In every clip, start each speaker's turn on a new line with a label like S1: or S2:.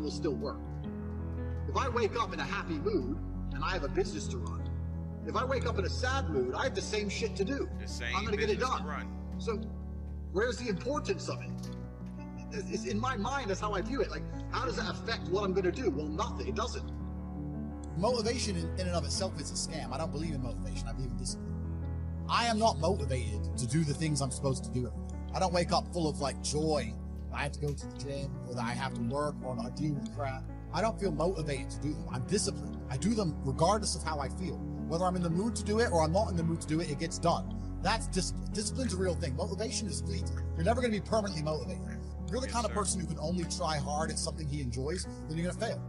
S1: will still work. If I wake up in a happy mood and I have a business to run, if I wake up in a sad mood, I have the same shit to do. I'm going to get it done. So where's the importance of it? It's in my mind, that's how I view it. Like, how does that affect what I'm going to do? Well, nothing. It doesn't.
S2: Motivation in and of itself is a scam. I don't believe in motivation. I believe in discipline. I am not motivated to do the things I'm supposed to do every day. I don't wake up full of like joy that I have to go to the gym or that I have to work or not deal with crap. I don't feel motivated to do them. I'm disciplined. I do them regardless of how I feel. Whether I'm in the mood to do it or I'm not in the mood to do it, it gets done. That's discipline. Discipline's a real thing. Motivation is fleeting. You're never going to be permanently motivated. If you're the kind of person who can only try hard at something he enjoys, then you're going to fail.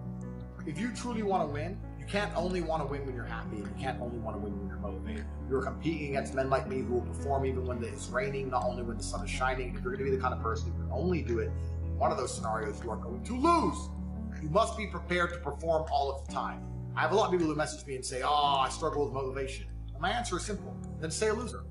S2: If you truly want to win, you can't only want to win when you're happy, and you can't only want to win when you're motivated. You're competing against men like me who will perform even when it's raining, not only when the sun is shining. If you're going to be the kind of person who can only do it in one of those scenarios, you are going to lose. You must be prepared to perform all of the time. I have a lot of people who message me and say, oh, I struggle with motivation. And my answer is simple. Then stay a loser.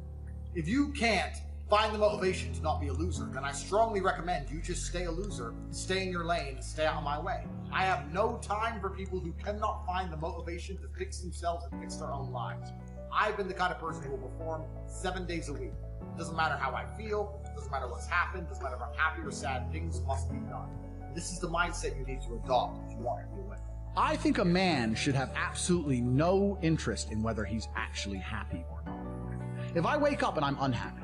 S2: If you can't find the motivation to not be a loser, then I strongly recommend you just stay a loser, stay in your lane, and stay out of my way. I have no time for people who cannot find the motivation to fix themselves and fix their own lives. I've been the kind of person who will perform 7 days a week. It doesn't matter how I feel, it doesn't matter what's happened, it doesn't matter if I'm happy or sad, things must be done. This is the mindset you need to adopt if you want to be a winner.
S3: I think a man should have absolutely no interest in whether he's actually happy or not. If I wake up and I'm unhappy,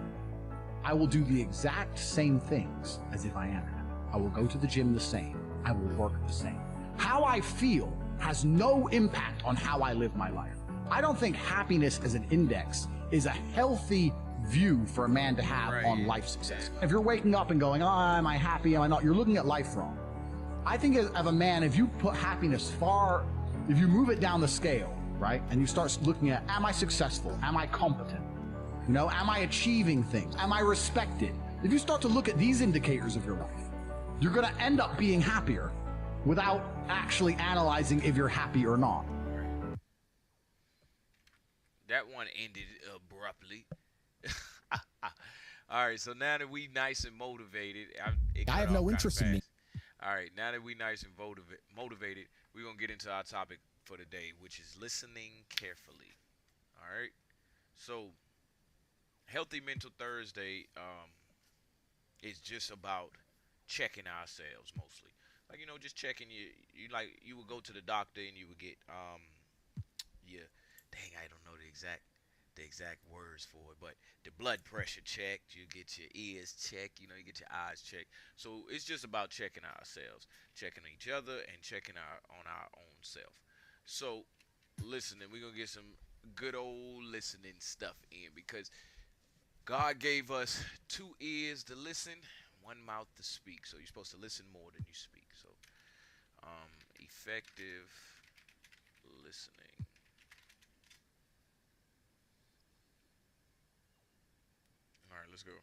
S3: I will do the exact same things as if I am happy. I will go to the gym the same. I will work the same. How I feel has no impact on how I live my life. I don't think happiness as an index is a healthy view for a man to have on life success. If you're waking up and going, oh, am I happy, am I not? You're looking at life wrong. I think of a man, if you put happiness if you move it down the scale, right? And you start looking at, am I successful? Am I competent? You know, am I achieving things? Am I respected? If you start to look at these indicators of your life, you're going to end up being happier without actually analyzing if you're happy or not.
S4: That one ended abruptly. All right, so now that we nice and motivated,
S2: I have no interest in me.
S4: All right, now that we nice and motivated, we're going to get into our topic for the day, which is listening carefully. All right, so Healthy Mental Thursday is just about checking ourselves mostly. Like, you know, just checking you would go to the doctor and you would get I don't know the exact words for it, but the blood pressure checked, you get your ears checked, you get your eyes checked. So it's just about checking ourselves, checking each other, and checking on our own self. So listening, we're gonna get some good old listening stuff in, because God gave us 2 ears to listen, 1 mouth to speak. So you're supposed to listen more than you speak. So effective listening. All right, let's go.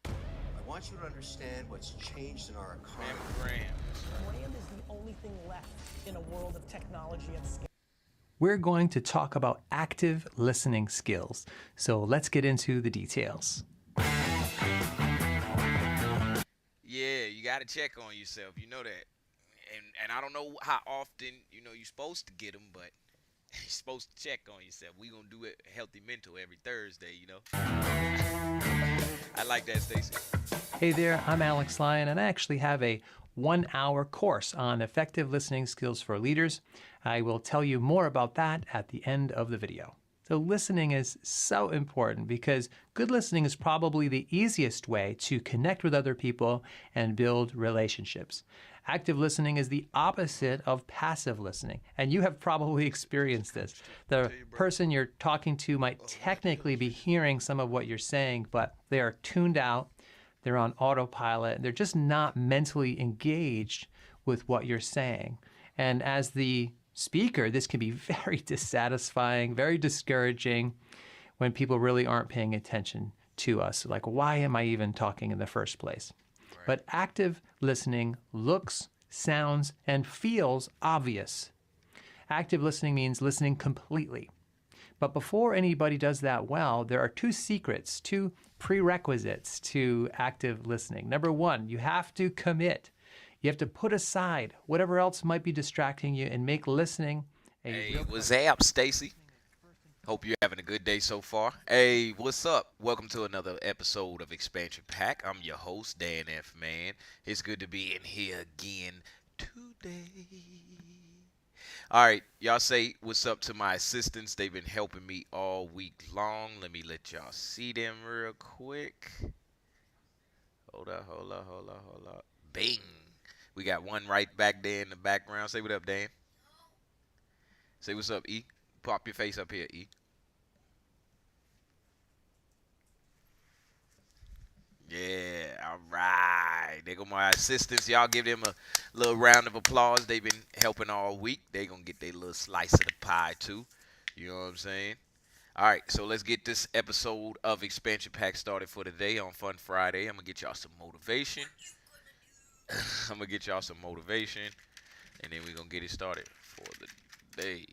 S5: I want you to understand what's changed in our economy.
S6: Brand is the only thing left in a world of technology and scale.
S7: We're going to talk about active listening skills. So let's get into the details.
S4: Yeah, you got to check on yourself. You know that. And I don't know how often, you're supposed to get them, but you're supposed to check on yourself. We're going to do it Healthy Mental every Thursday, I like that, Stacey.
S7: Hey there, I'm Alex Lyon, and I actually have a 1-hour course on effective listening skills for leaders. I will tell you more about that at the end of the video. So listening is so important because good listening is probably the easiest way to connect with other people and build relationships. Active listening is the opposite of passive listening, and you have probably experienced this. The person you're talking to might technically be hearing some of what you're saying, but they are tuned out. They're on autopilot. They're just not mentally engaged with what you're saying. And as the speaker, this can be very dissatisfying, very discouraging when people really aren't paying attention to us. Like, why am I even talking in the first place? Right. But active listening looks, sounds, and feels obvious. Active listening means listening completely. But before anybody does that well, there are 2 secrets, 2 prerequisites to active listening. Number 1, you have to commit. You have to put aside whatever else might be distracting you and make listening a
S4: Hey, what's up, Stacy? Hope you're having a good day so far. Hey, what's up? Welcome to another episode of Expansion Pack. I'm your host, Dan F. Man. It's good to be in here again today. All right, y'all say what's up to my assistants. They've been helping me all week long. Let me let y'all see them real quick. Hold up. Bing. We got one right back there in the background. Say what up, Dan. Say what's up, E. Pop your face up here, E. Yeah, all right. There go my assistants. Y'all give them a little round of applause. They've been helping all week. They going to get their little slice of the pie, too. You know what I'm saying? All right, so let's get this episode of Expansion Pack started for today on Fun Friday. I'm going to get y'all some motivation. And then we're going to get it started for the day.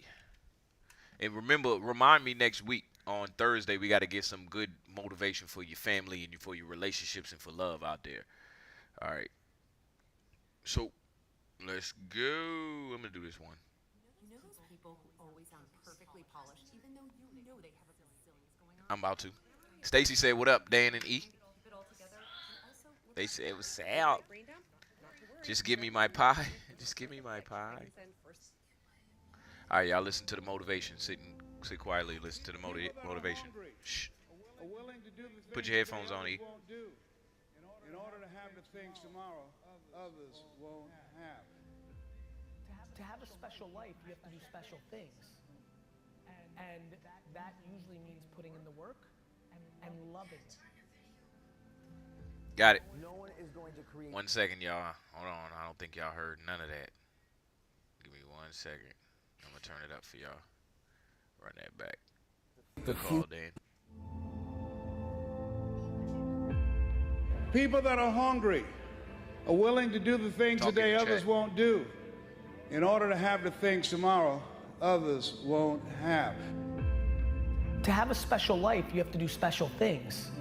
S4: And remember, remind me next week on Thursday, we got to get some good motivation for your family and for your relationships and for love out there. All right. So, let's go. I'm going to do this one.
S8: You know those people who always sound perfectly polished, even though you know they have a bazillions going on?
S4: I'm about to. Stacy said, what up, Dan and E? They said, what's up? Just give me my pie. All right, y'all listen to the motivation. Sit quietly. Listen to the motivation. Shh. Put your headphones on, E.
S9: In order to have the things tomorrow others won't have.
S6: To have a special life, you have to do special things. And that usually means putting in the work and loving it.
S4: Got it.
S10: No one is going to create.
S4: 1 second, y'all. Hold on. I don't think y'all heard none of that. Give me 1 second. I'm going to turn it up for y'all. Run that back. Good call, Dan.
S9: People that are hungry are willing to do the things today others won't do. In order to have the things tomorrow others won't have.
S6: To have a special life, you have to do special things.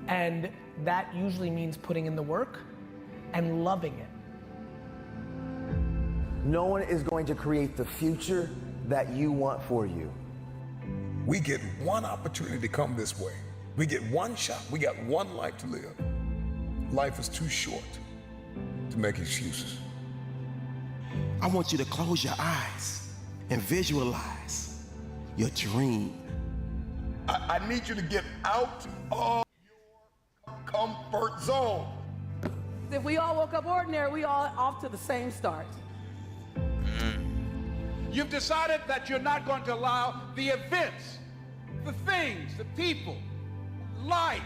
S6: And that usually means putting in the work and loving it.
S10: No one is going to create the future that you want for you.
S11: We get one opportunity to come this way. We get one shot. We got one life to live. Life is too short to make excuses.
S12: I want you to close your eyes and visualize your dream.
S11: I need you to get out of your comfort zone.
S13: If we all woke up ordinary, we all off to the same start.
S9: You've decided that you're not going to allow the events, the things, the people, life,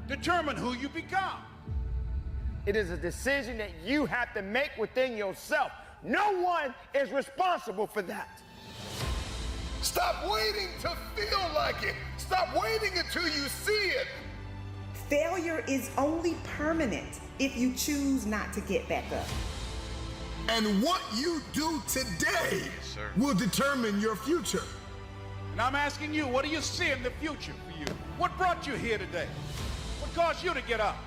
S9: determine who you become.
S14: It is a decision that you have to make within yourself. No one is responsible for that.
S11: Stop waiting to feel like it. Stop waiting until you see it.
S15: Failure is only permanent if you choose not to get back up.
S11: And what you do today will determine your future.
S9: And I'm asking you, what do you see in the future for you? What brought you here today? What caused you to get up?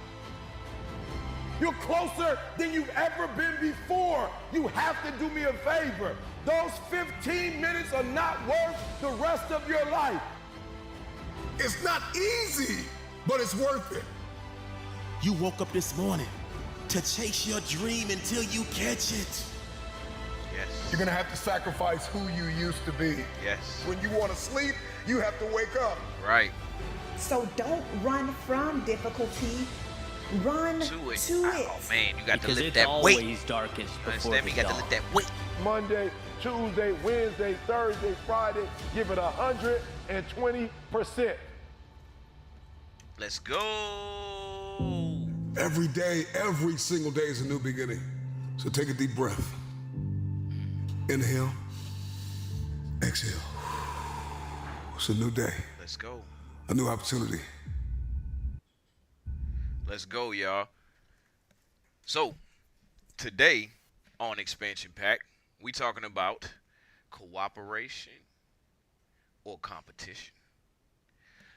S14: You're closer than you've ever been before. You have to do me a favor. Those 15 minutes are not worth the rest of your life.
S11: It's not easy, but it's worth it.
S12: You woke up this morning to chase your dream until you catch it.
S4: Yes.
S11: You're gonna have to sacrifice who you used to be.
S4: Yes.
S11: When you want to sleep, you have to wake up.
S4: Right.
S15: So don't run from difficulty. Run to it.
S4: Oh man, you got
S16: because
S4: to lift
S16: it's
S4: that weight.
S16: Always darkest before
S4: Understand me? You got to lift that weight.
S14: Monday, Tuesday, Wednesday, Thursday, Friday, give it 120%.
S4: Let's go.
S11: Every day, every single day is a new beginning. So take a deep breath. Inhale. Exhale. It's a new day.
S4: Let's go.
S11: A new opportunity.
S4: Let's go, y'all. So, today on Expansion Pack, we talking about cooperation or competition.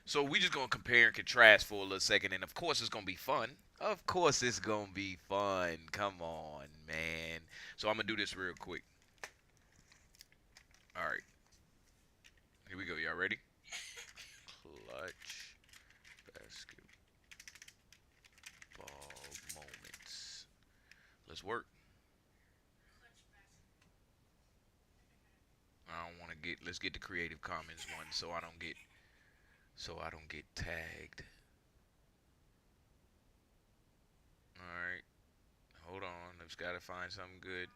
S4: So we just going to compare and contrast for a little second. And, of course, it's going to be fun. Of course it's gonna be fun. Come on, man. So I'm gonna do this real quick. All right. Here we go. Y'all ready? Clutch basketball moments. Let's work. I don't want to get. Let's get the Creative Commons one, so I don't get tagged. All right. Hold on. I've got to find something good.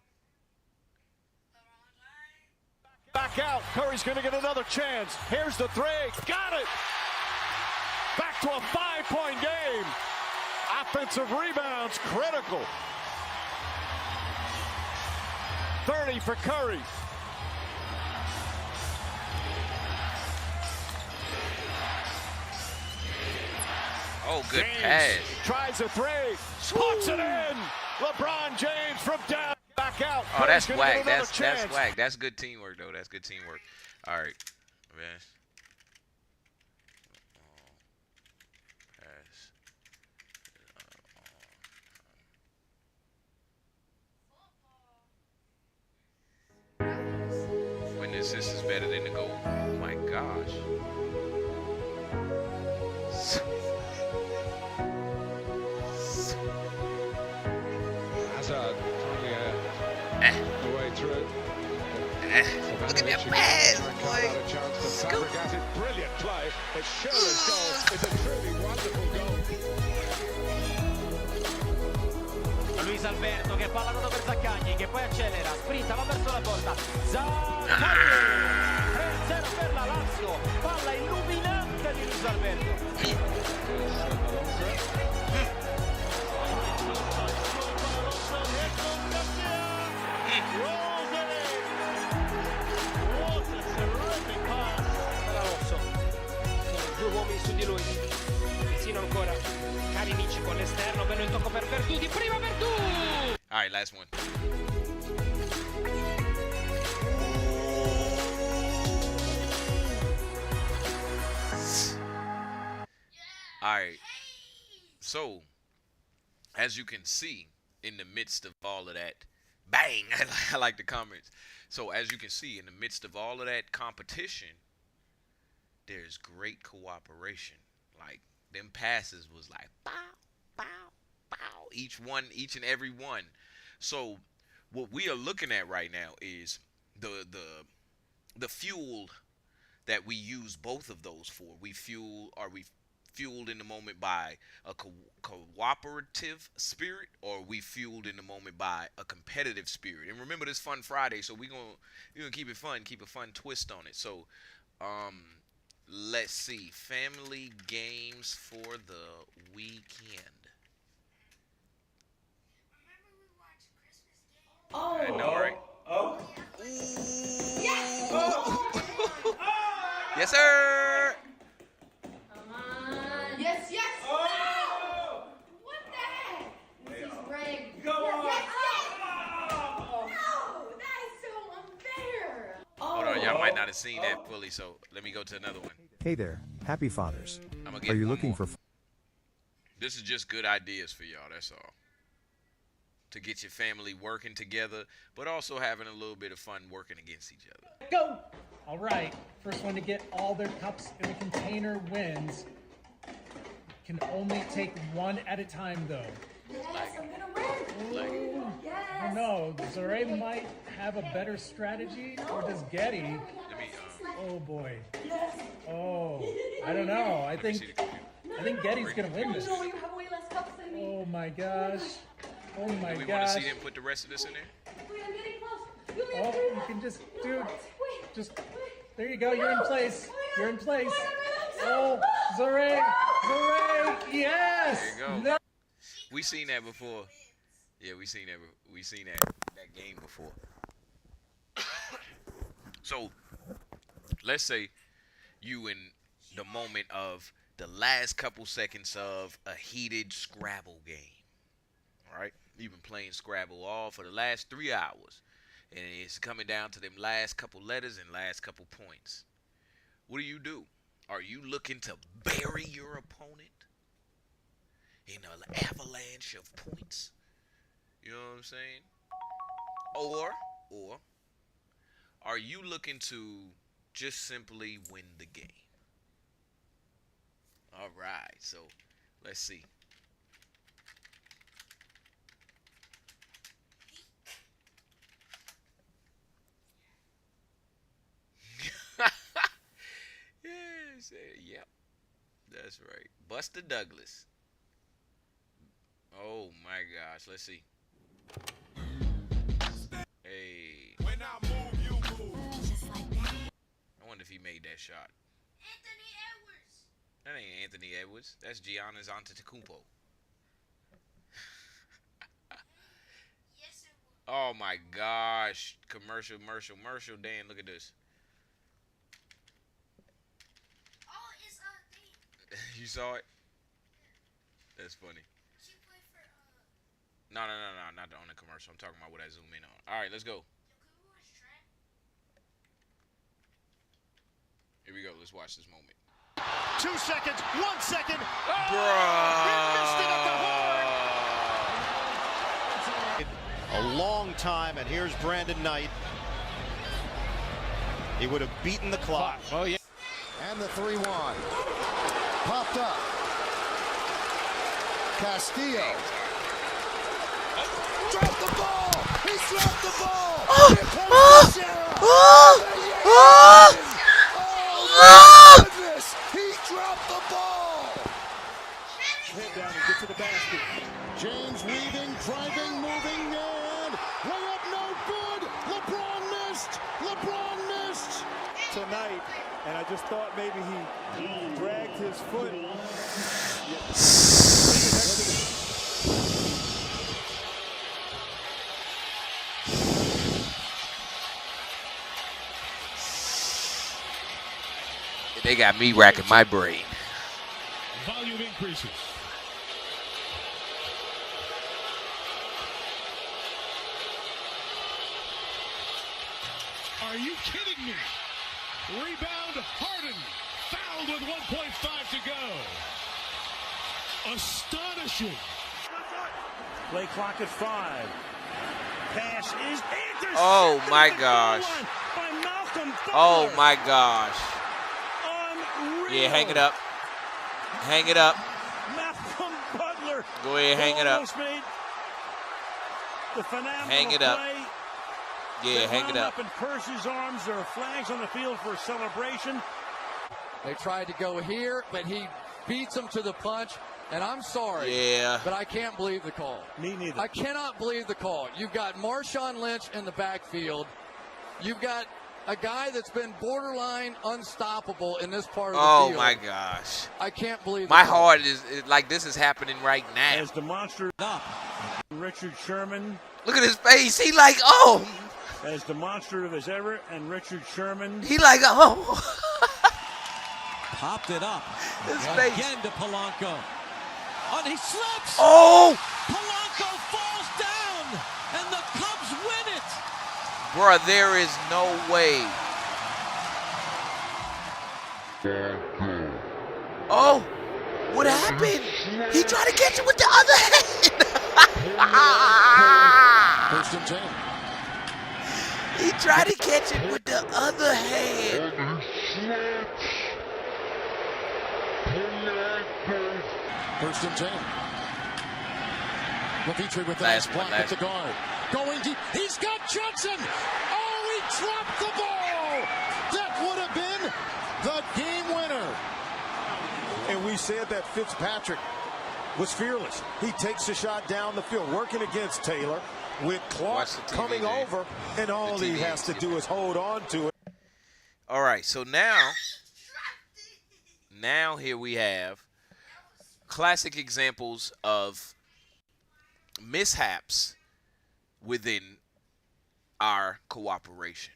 S16: Back out. Curry's going to get another chance. Here's the three. Got it. Back to a 5-point game. Offensive rebounds critical. 30 for Curry.
S4: Oh, good
S16: James
S4: pass.
S16: Tries a three. Puts it in. LeBron James from down. Back out.
S4: Oh, that's
S16: Curry's
S4: whack.
S16: gonna get
S4: That's
S16: another chance.
S4: whack. That's good teamwork, though. That's good teamwork. All right. Man. Witness, this is better than the goal. Oh, my gosh.
S17: Hazard finding a way through.
S4: Look at that pass, boy.
S17: Scoop. Brilliant play. It's Schürrle's goal. It's a truly wonderful goal.
S18: Luis Alberto che palla dato per Zaccagni che poi accelera, sprinta, va verso la porta. Zaccagni 3-0 per la Lazio, palla illuminante di Luis Alberto. Due uomini su di lui, vicino ancora Kalinic con l'esterno, bello il tocco per Verdù, di prima Verdù!
S4: All right, last one. All right. So, as you can see, in the midst of all of that, bang! I like the comments. So, as you can see, in the midst of all of that competition, there's great cooperation. Like, them passes was like, bow, bow, bow. Each and every one. So, what we are looking at right now is the fuel that we use both of those for. We fueled in the moment by a cooperative spirit, or we fueled in the moment by a competitive spirit. And remember, this Fun Friday, so we're gonna keep it fun, keep a fun twist on it. So let's see, family games for the weekend.
S18: Oh.
S4: I know, right?
S18: Oh.
S4: Yes. Oh. Yes, sir.
S13: Yes, yes.
S18: Oh.
S13: What the heck? This is rigged.
S18: Go on.
S13: Yes, yes. No, that is so unfair.
S4: Hold on, y'all might not have seen that fully, so let me go to another one.
S19: Hey there, happy Fathers.
S4: I'm gonna get
S19: Are you
S4: one
S19: looking
S4: more.
S19: for...
S4: This is just good ideas for y'all, that's all. To get your family working together, but also having a little bit of fun working against each other.
S20: Go! All right, first one to get all their cups in the container wins. Can only take one at a time, though.
S13: Yes, I'm gonna win.
S20: Ooh,
S13: Yes.
S20: I don't know. Zare might have a better strategy, or does Getty?
S4: Let me,
S20: Oh boy.
S13: Yes.
S20: Oh, I don't know. I think Getty's gonna win this.
S13: No, you have way less cups than me.
S20: Oh my gosh. Oh my
S4: do we want to
S20: gosh.
S4: see them put the rest of this in there?
S13: Wait, I'm getting close.
S20: Oh, you can just, dude, just, there you go. You're in place. You're in place. Oh, Zare, yes.
S4: There you go.
S20: No.
S4: We seen that before. Yeah, we seen that game before. So, let's say you in the moment of the last couple seconds of a heated Scrabble game. All right? You've been playing Scrabble all for the last 3 hours. And it's coming down to them last couple letters and last couple points. What do? Are you looking to bury your opponent in an avalanche of points. You know what I'm saying? Or are you looking to just simply win the game? All right, so let's see. Yes, yep, that's right. Buster Douglas. Oh my gosh, let's see. Hey. When I move, you move. I wonder if he made that shot.
S13: Anthony Edwards.
S4: That ain't Anthony Edwards. That's Giannis Antetokounmpo.
S13: Yes, it was.
S4: Oh my gosh. Commercial. Dan, look at this.
S13: Oh, it's thing.
S4: You saw it? That's funny.
S13: She played for
S4: No, not on the commercial. I'm talking about what I zoom in on. All right, let's go. Here we go. Let's watch this moment.
S16: 2 seconds, 1 second.
S4: Bruh.
S16: He missed it at the horn. A long time, and here's Brandon Knight. He would have beaten the clock.
S17: Oh, yeah.
S21: And the 3-1. Popped up. Castillo. Dropped the ball. He dropped the ball. Here comes oh, goodness. He dropped the ball.
S16: Head down and get to the basket.
S21: James weaving, driving, moving, and layup no good. LeBron missed.
S16: Tonight, and I just thought maybe he dragged his foot.
S4: They got me racking my brain.
S17: Volume increases. Are you kidding me? Rebound, Harden. Fouled with 1.5 to go. Astonishing.
S16: Play clock at 5. Pass is intercepted.
S4: Oh my gosh.
S16: By Malcolm Butler.
S4: Oh my gosh.
S16: Unreal.
S4: Yeah, hang it up. Hang it up.
S16: Malcolm Butler.
S4: Go ahead, hang it up.
S16: Made the phenomenal
S4: Hang it up.
S16: play.
S4: Yeah, hang it up.
S16: In Percy's arms, there are flags on the field for a celebration.
S22: They tried to go here, but he beats them to the punch. And I'm sorry, but I can't believe the call.
S16: Me neither.
S22: I cannot believe the call. You've got Marshawn Lynch in the backfield. You've got a guy that's been borderline unstoppable in this part of the field.
S4: Oh my gosh.
S22: I can't believe
S4: my heart is like this is happening right now.
S16: As demonstrative up. Richard Sherman.
S4: Look at his face. He like, oh.
S16: As demonstrative as ever, and Richard Sherman.
S4: He like, oh.
S23: Popped it up.
S4: His face.
S23: Again to Polanco. And he slips.
S4: Oh.
S23: Polanco falls down, and the Cubs win it.
S4: Bruh, there is no way. Oh, what happened? He tried to catch it with the other hand.
S21: First and 10.
S4: He tried to catch it with the other hand.
S21: First and 10. LaVitre with the nice block at the guard. Going deep. He's got Johnson. Oh, he dropped the ball. That would have been the game winner.
S12: And we said that Fitzpatrick was fearless. He takes the shot down the field, working against Taylor with Clark coming over, and all he has to do is hold on to it.
S4: All right, so now here we have classic examples of mishaps within our cooperation.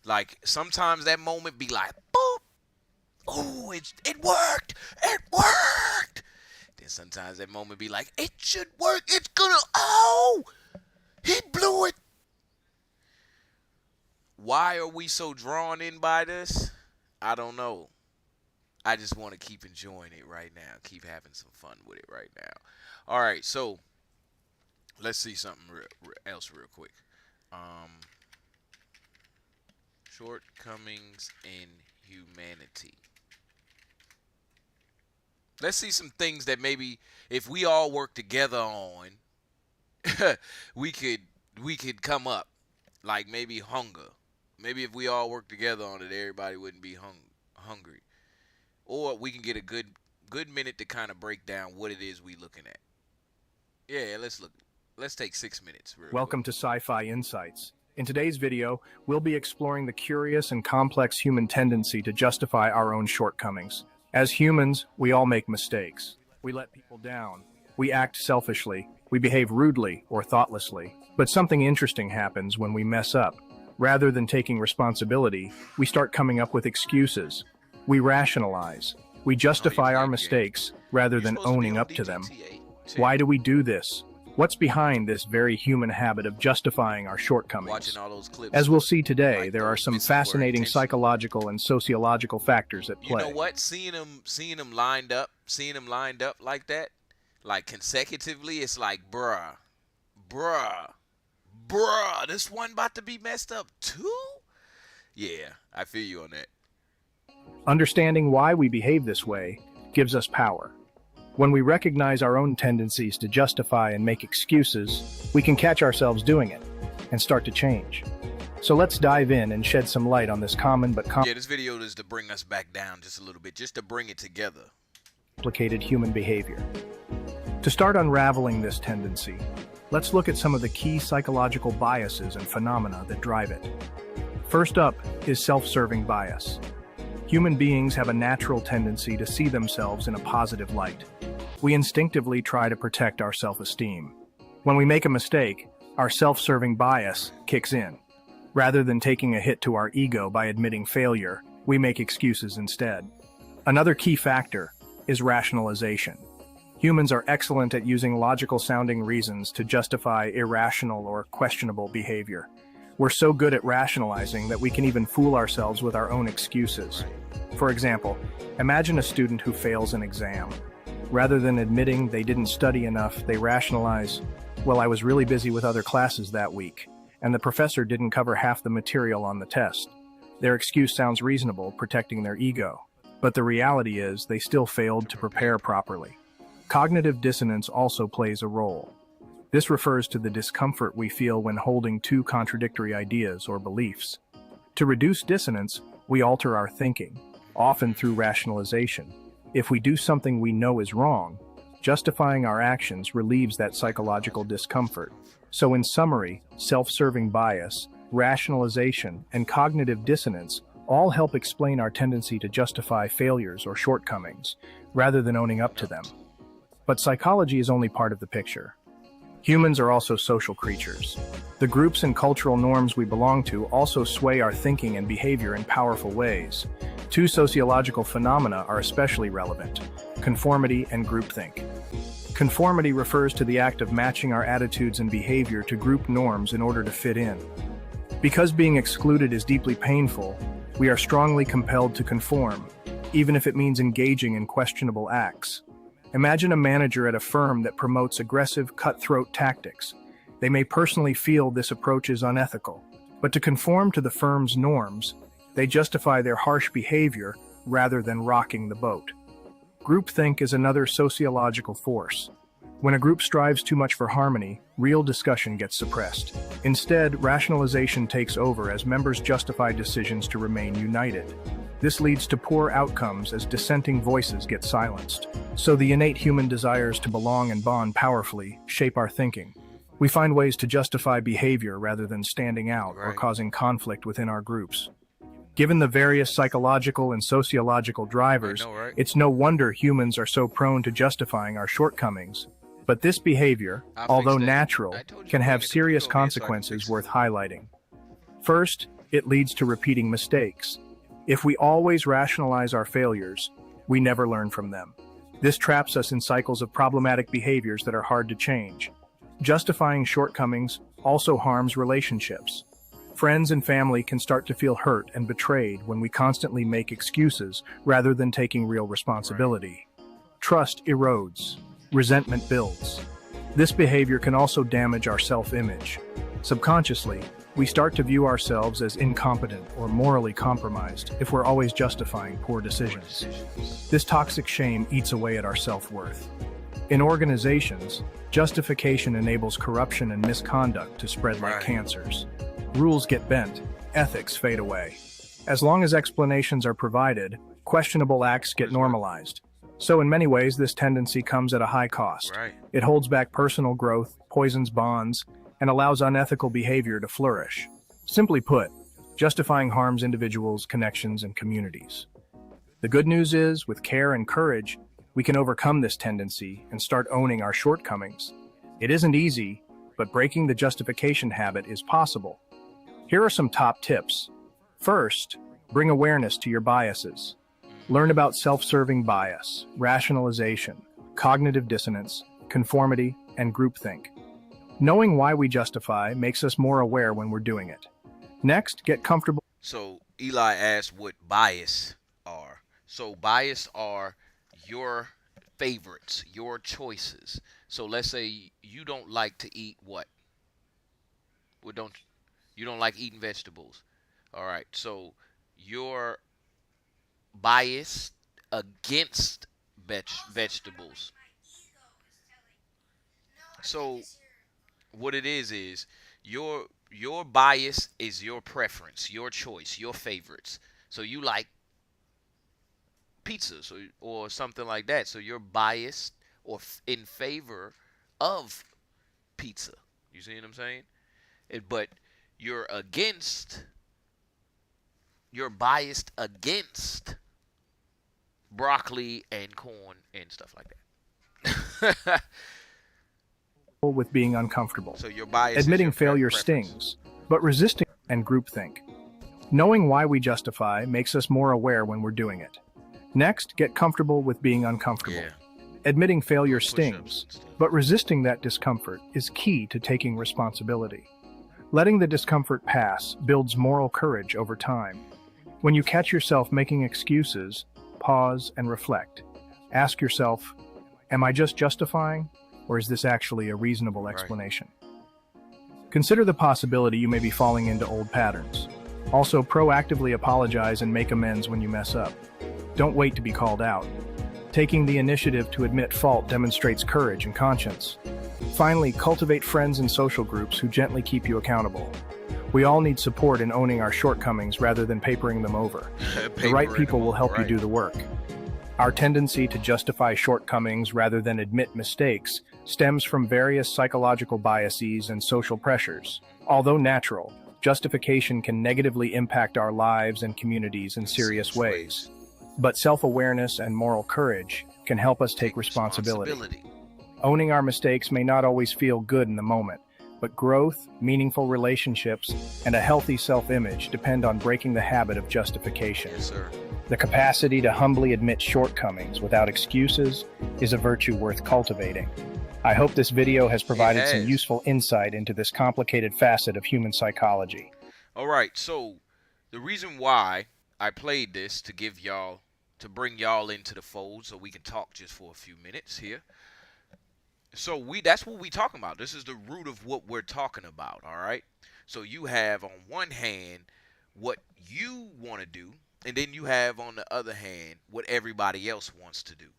S4: Like sometimes that moment be like, boop, oh, it worked, it worked. Then sometimes that moment be like, it should work, it's gonna, oh, he blew it. Why are we so drawn in by this? I don't know. I just want to keep enjoying it right now. Keep having some fun with it right now. All right, so let's see something else real quick. Shortcomings in humanity. Let's see some things that maybe if we all work together on, we could come up. Like maybe hunger. Maybe if we all work together on it, everybody wouldn't be hungry. Or we can get a good minute to kind of break down what it is we looking at. Yeah, let's take 6 minutes.
S1: Welcome to Sci-Fi Insights. In today's video, we'll be exploring the curious and complex human tendency to justify our own shortcomings. As humans, we all make mistakes. We let people down. We act selfishly. We behave rudely or thoughtlessly. But something interesting happens when we mess up. Rather than taking responsibility, we start coming up with excuses. We rationalize. We justify our mistakes rather than owning up to them. Why do we do this? What's behind this very human habit of justifying our shortcomings? As we'll see today, there are some fascinating psychological and sociological factors at play.
S4: You know what? Seeing them lined up like that, like consecutively, it's like, bruh, this one about to be messed up too? Yeah, I feel you on that.
S1: Understanding why we behave this way gives us power. When we recognize our own tendencies to justify and make excuses, we can catch ourselves doing it and start to change. So let's dive in and shed some light on this common but
S4: this video is to bring us back down just a little bit, just to bring it together.
S1: Complicated human behavior. To start unraveling this tendency, let's look at some of the key psychological biases and phenomena that drive it. First up is self-serving bias. Human beings have a natural tendency to see themselves in a positive light. We instinctively try to protect our self-esteem. When we make a mistake, our self-serving bias kicks in. Rather than taking a hit to our ego by admitting failure, we make excuses instead. Another key factor is rationalization. Humans are excellent at using logical-sounding reasons to justify irrational or questionable behavior. We're so good at rationalizing that we can even fool ourselves with our own excuses. For example, imagine a student who fails an exam. Rather than admitting they didn't study enough, they rationalize, well, I was really busy with other classes that week, and the professor didn't cover half the material on the test. Their excuse sounds reasonable, protecting their ego. But the reality is they still failed to prepare properly. Cognitive dissonance also plays a role. This refers to the discomfort we feel when holding two contradictory ideas or beliefs. To reduce dissonance, we alter our thinking, often through rationalization. If we do something we know is wrong, justifying our actions relieves that psychological discomfort. So in summary, self-serving bias, rationalization, and cognitive dissonance all help explain our tendency to justify failures or shortcomings, rather than owning up to them. But psychology is only part of the picture. Humans are also social creatures. The groups and cultural norms we belong to also sway our thinking and behavior in powerful ways. Two sociological phenomena are especially relevant: conformity and groupthink. Conformity refers to the act of matching our attitudes and behavior to group norms in order to fit in. Because being excluded is deeply painful, we are strongly compelled to conform, even if it means engaging in questionable acts. Imagine a manager at a firm that promotes aggressive, cutthroat tactics. They may personally feel this approach is unethical, but to conform to the firm's norms, they justify their harsh behavior rather than rocking the boat. Groupthink is another sociological force. When a group strives too much for harmony, real discussion gets suppressed. Instead, rationalization takes over as members justify decisions to remain united. This leads to poor outcomes as dissenting voices get silenced. So the innate human desires to belong and bond powerfully shape our thinking. We find ways to justify behavior rather than standing out or causing conflict within our groups. Given the various psychological and sociological drivers, it's no wonder humans are so prone to justifying our shortcomings. But this behavior, although natural, can have serious consequences worth highlighting. First, it leads to repeating mistakes. If we always rationalize our failures, we never learn from them. This traps us in cycles of problematic behaviors that are hard to change. Justifying shortcomings also harms relationships. Friends and family can start to feel hurt and betrayed when we constantly make excuses rather than taking real responsibility. Trust erodes. Resentment builds. This behavior can also damage our self-image. Subconsciously, we start to view ourselves as incompetent or morally compromised if we're always justifying poor decisions. This toxic shame eats away at our self-worth. In organizations, justification enables corruption and misconduct to spread like cancers. Rules get bent, ethics fade away. As long as explanations are provided, questionable acts get normalized. So in many ways, this tendency comes at a high cost. It holds back personal growth, poisons bonds, and allows unethical behavior to flourish. Simply put, justifying harms individuals, connections, and communities. The good news is, with care and courage, we can overcome this tendency and start owning our shortcomings. It isn't easy, but breaking the justification habit is possible. Here are some top tips. First, bring awareness to your biases. Learn about self-serving bias, rationalization, cognitive dissonance, conformity, and groupthink. Knowing why we justify makes us more aware when we're doing it. Next, get comfortable.
S4: So Eli asked what bias are. So bias are your favorites, your choices. So let's say you don't like to eat what? You don't like eating vegetables. All right. So you're biased against vegetables. So what it is your bias is your preference, your choice, your favorites. So you like pizza or something like that. So you're biased or in favor of pizza. You see what I'm saying? But you're biased against broccoli and corn and stuff like that.
S1: With being uncomfortable.
S4: So your bias
S1: Admitting
S4: is your
S1: failure
S4: preference.
S1: stings, but resisting and groupthink. Knowing why we justify makes us more aware when we're doing it. Next, get comfortable with being uncomfortable. Admitting failure stings, but resisting that discomfort is key to taking responsibility. Letting the discomfort pass builds moral courage over time. When you catch yourself making excuses, pause and reflect. Ask yourself, am I just justifying, or is this actually a reasonable explanation? Consider the possibility you may be falling into old patterns. Also, proactively apologize and make amends when you mess up. Don't wait to be called out. Taking the initiative to admit fault demonstrates courage and conscience. Finally, cultivate friends and social groups who gently keep you accountable. We all need support in owning our shortcomings rather than papering them over. The right people will help you do the work. Our tendency to justify shortcomings rather than admit mistakes stems from various psychological biases and social pressures. Although natural, justification can negatively impact our lives and communities in serious ways. But self-awareness and moral courage can help us take responsibility. Owning our mistakes may not always feel good in the moment, but growth, meaningful relationships, and a healthy self-image depend on breaking the habit of justification.
S4: Yes, sir.
S1: The capacity to humbly admit shortcomings without excuses is a virtue worth cultivating. I hope this video has provided some useful insight into this complicated facet of human psychology.
S4: All right, so the reason why I played this to bring y'all into the fold so we can talk just for a few minutes here. So that's what we talking about. This is the root of what we're talking about, all right? So you have on one hand what you want to do, and then you have on the other hand what everybody else wants to do.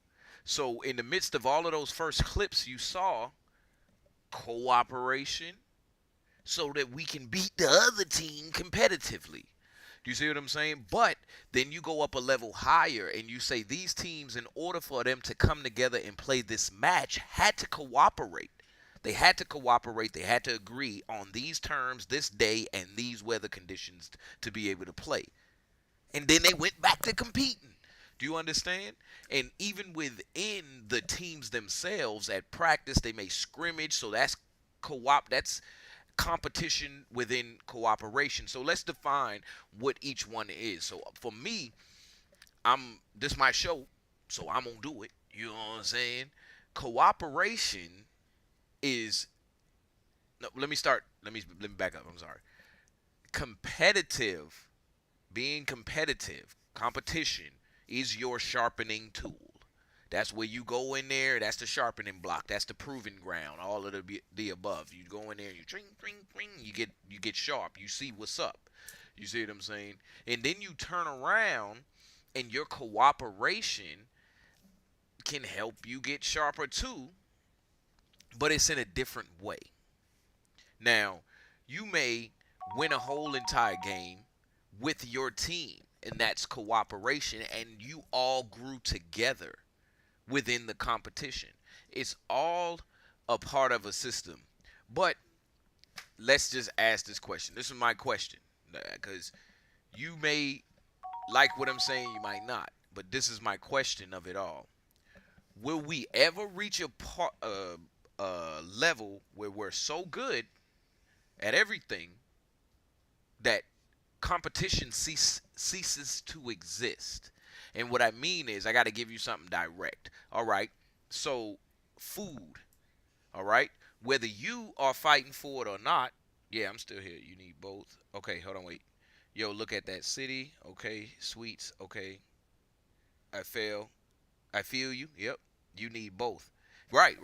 S4: So in the midst of all of those first clips you saw, cooperation so that we can beat the other team competitively. Do you see what I'm saying? But then you go up a level higher and you say these teams, in order for them to come together and play this match, had to cooperate. They had to cooperate. They had to agree on these terms, this day, and these weather conditions to be able to play. And then they went back to competing. Do you understand? And even within the teams themselves at practice, they may scrimmage. So that's that's competition within cooperation. So let's define what each one is. So for me, this is my show, so I'm gonna do it. You know what I'm saying? Cooperation is let me back up. I'm sorry. being competitive, competition is your sharpening tool. That's where you go in there. That's the sharpening block. That's the proving ground. All of the above. You go in there and you tring, tring, tring. You get sharp. You see what's up. You see what I'm saying? And then you turn around, and your cooperation can help you get sharper too, but it's in a different way. Now, you may win a whole entire game with your team, and that's cooperation, and you all grew together within the competition. It's all a part of a system. But let's just ask this question. This is my question, because you may like what I'm saying, you might not, but this is my question of it all. Will we ever reach a level where we're so good at everything that competition ceases to exist? And what I mean is, I got to give you something direct. All right, so food, all right, whether you are fighting for it or not, yeah, I'm still here. You need both. Okay, hold on, wait. Yo, look at that city. Okay, sweets. Okay, I feel you. Yep, you need both. Right.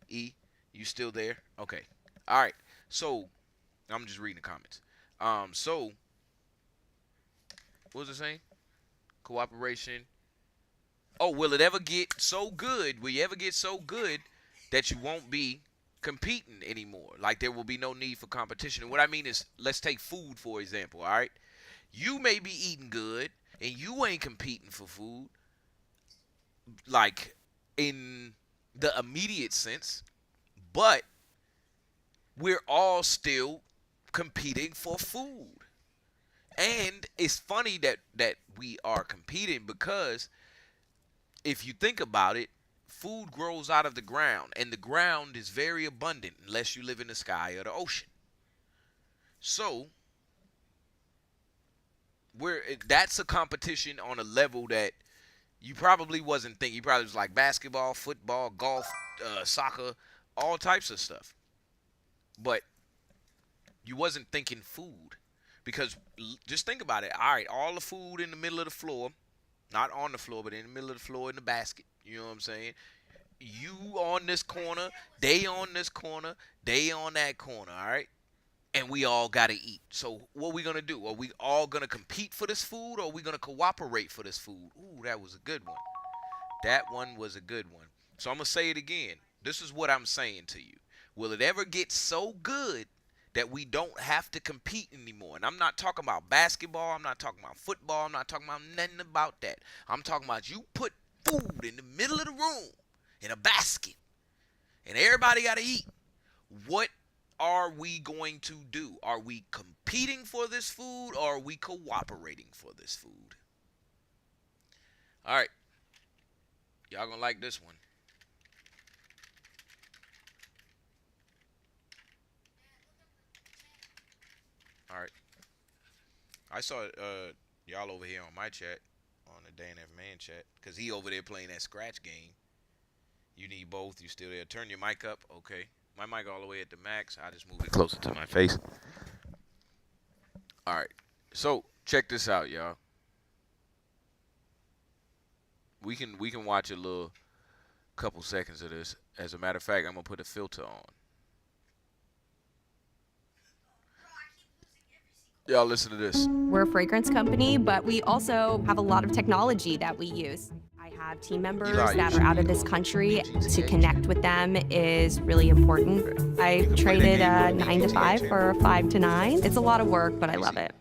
S4: E, you still there? Okay. All right. So, I'm just reading the comments. So, what was it saying? Cooperation. Oh, will it ever get so good? Will you ever get so good that you won't be competing anymore? Like, there will be no need for competition. And what I mean is, let's take food, for example, all right? You may be eating good, and you ain't competing for food, like, in the immediate sense, but we're all still competing for food. And it's funny that we are competing, because if you think about it, food grows out of the ground, and the ground is very abundant unless you live in the sky or the ocean. So that's a competition on a level that you probably wasn't thinking. You probably was like basketball, football, golf, soccer, all types of stuff. But you wasn't thinking food, because just think about it. All right, all the food in the middle of the floor, not on the floor, but in the middle of the floor in the basket. You know what I'm saying? You on this corner, they on this corner, they on that corner, all right? And we all got to eat. So what we going to do? Are we all going to compete for this food, or are we going to cooperate for this food? Ooh, that was a good one. That one was a good one. So I'm going to say it again. This is what I'm saying to you. Will it ever get so good that we don't have to compete anymore? And I'm not talking about basketball. I'm not talking about football. I'm not talking about nothing about that. I'm talking about you put food in the middle of the room in a basket, and everybody got to eat. What are we going to do? Are we competing for this food, or are we cooperating for this food? All right. Y'all gonna like this one. All right. I saw y'all over here on my chat, on the Dan F. Man chat, because he over there playing that scratch game. You need both. You still there? Turn your mic up. Okay. My mic all the way at the max. I just move it closer to my face. All right. So check this out, y'all. We can watch a little couple seconds of this. As a matter of fact, I'm gonna put a filter on. Y'all listen to this.
S2: We're a fragrance company, but we also have a lot of technology that we use. I have team members that are out of this country. To connect with them is really important. I traded a 9 to 5 for a 5 to 9. It's a lot of work, but I love it.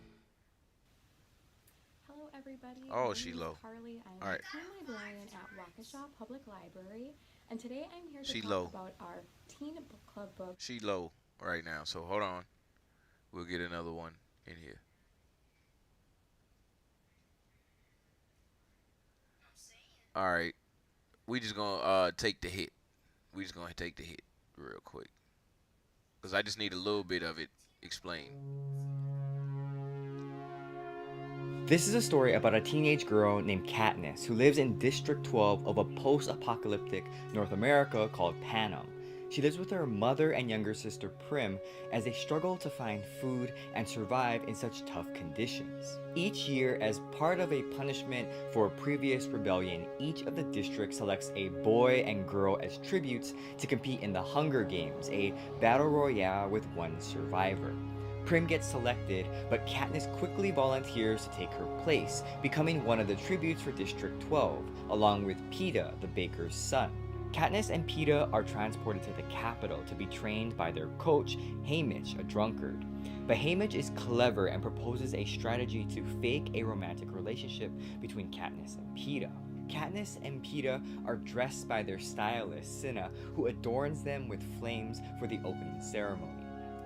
S3: Hello, everybody.
S4: Oh, she low.
S3: Carly. I'm
S4: All right.
S3: a teen librarian at Waukesha Public Library, and today I'm here to
S4: She
S3: talk
S4: low.
S3: about our teen book club book.
S4: She low right now, so hold on. We'll get another one in here. All right. We just gonna take the hit. We just gonna take the hit real quick, because I just need a little bit of it explained.
S5: This is a story about a teenage girl named Katniss who lives in District 12 of a post-apocalyptic North America called Panem. She lives with her mother and younger sister Prim as they struggle to find food and survive in such tough conditions. Each year, as part of a punishment for a previous rebellion, each of the districts selects a boy and girl as tributes to compete in the Hunger Games, a battle royale with one survivor. Prim gets selected, but Katniss quickly volunteers to take her place, becoming one of the tributes for District 12, along with Peeta, the baker's son. Katniss and Peeta are transported to the capital to be trained by their coach, Haymitch, a drunkard. But Haymitch is clever and proposes a strategy to fake a romantic relationship between Katniss and Peeta. Katniss and Peeta are dressed by their stylist, Cinna, who adorns them with flames for the opening ceremony.